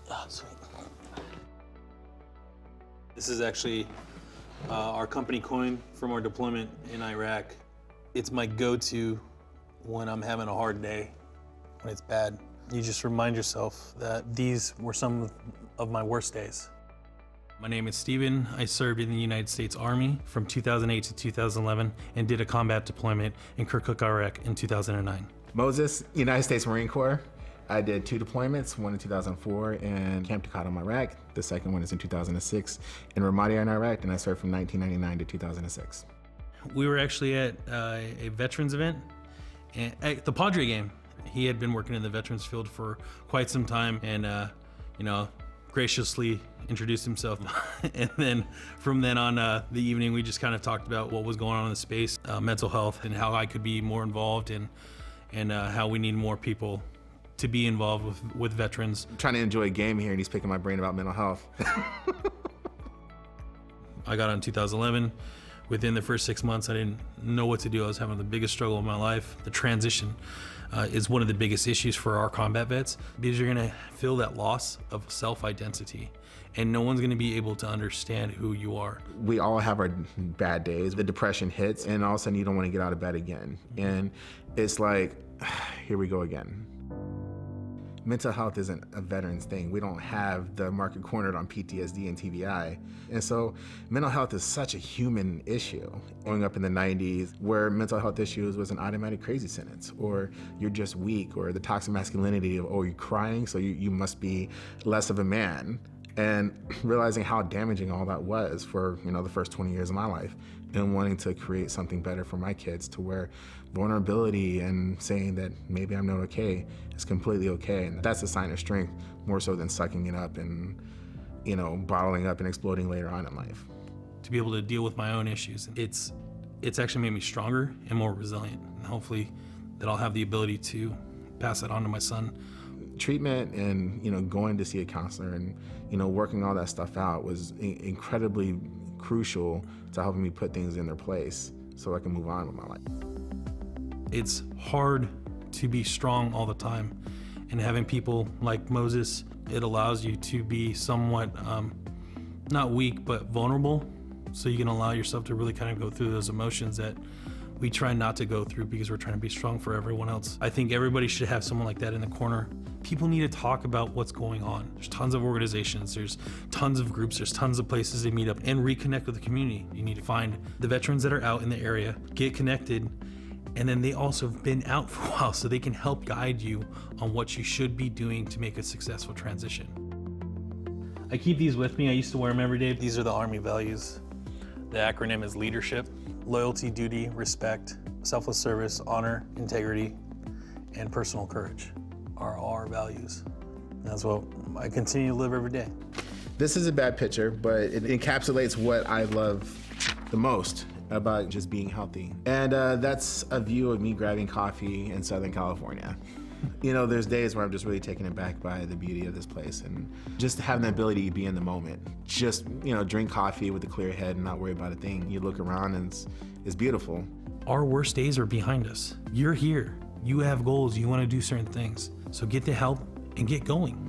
Oh, sweet. This is actually our company coin from our deployment in Iraq. It's my go-to when I'm having a hard day, when it's bad. You just remind yourself that these were some of my worst days. My name is Steven. I served in the United States Army from 2008 to 2011 and did a combat deployment in Kirkuk, Iraq in 2009. Moses, United States Marine Corps. I did 2 deployments, one in 2004 in Camp Takadam, Iraq. The second one is in 2006 in Ramadi in Iraq, and I served from 1999 to 2006. We were actually at a veterans event at the Padre game. He had been working in the veterans field for quite some time and, graciously introduced himself. And then from then on, the evening, we just kind of talked about what was going on in the space, mental health, and how I could be more involved and how we need more people to be involved with veterans. I'm trying to enjoy a game here, and he's picking my brain about mental health. I got on in 2011. Within the first 6 months, I didn't know what to do. I was having the biggest struggle of my life. The transition is one of the biggest issues for our combat vets because you're gonna feel that loss of self-identity and no one's gonna be able to understand who you are. We all have our bad days. The depression hits and all of a sudden you don't wanna get out of bed again. And it's like, here we go again. Mental health isn't a veteran's thing. We don't have the market cornered on PTSD and TBI. And so mental health is such a human issue. Growing up in the 90s, where mental health issues was an automatic crazy sentence, or you're just weak, or the toxic masculinity of, oh, you're crying, so you must be less of a man. And realizing how damaging all that was for the first 20 years of my life, and wanting to create something better for my kids to where vulnerability and saying that maybe I'm not okay is completely okay. And that's a sign of strength more so than sucking it up and bottling up and exploding later on in life. To be able to deal with my own issues, it's actually made me stronger and more resilient. And hopefully that I'll have the ability to pass that on to my son. Treatment and going to see a counselor and working all that stuff out was incredibly crucial to helping me put things in their place so I can move on with my life. It's hard to be strong all the time, and having people like Moses, it allows you to be somewhat not weak but vulnerable, so you can allow yourself to really kind of go through those emotions that we try not to go through because we're trying to be strong for everyone else. I think everybody should have someone like that in the corner. People need to talk about what's going on. There's tons of organizations, there's tons of groups, there's tons of places to meet up and reconnect with the community. You need to find the veterans that are out in the area, get connected, and then they also have been out for a while so they can help guide you on what you should be doing to make a successful transition. I keep these with me. I used to wear them every day. These are the Army values. The acronym is leadership, loyalty, duty, respect, selfless service, honor, integrity, and personal courage are our values. And that's what I continue to live every day. This is a bad picture, but it encapsulates what I love the most about just being healthy. And that's a view of me grabbing coffee in Southern California. There's days where I'm just really taken aback by the beauty of this place and just having the ability to be in the moment. Just, drink coffee with a clear head and not worry about a thing. You look around and it's beautiful. Our worst days are behind us. You're here. You have goals. You want to do certain things. So get the help and get going.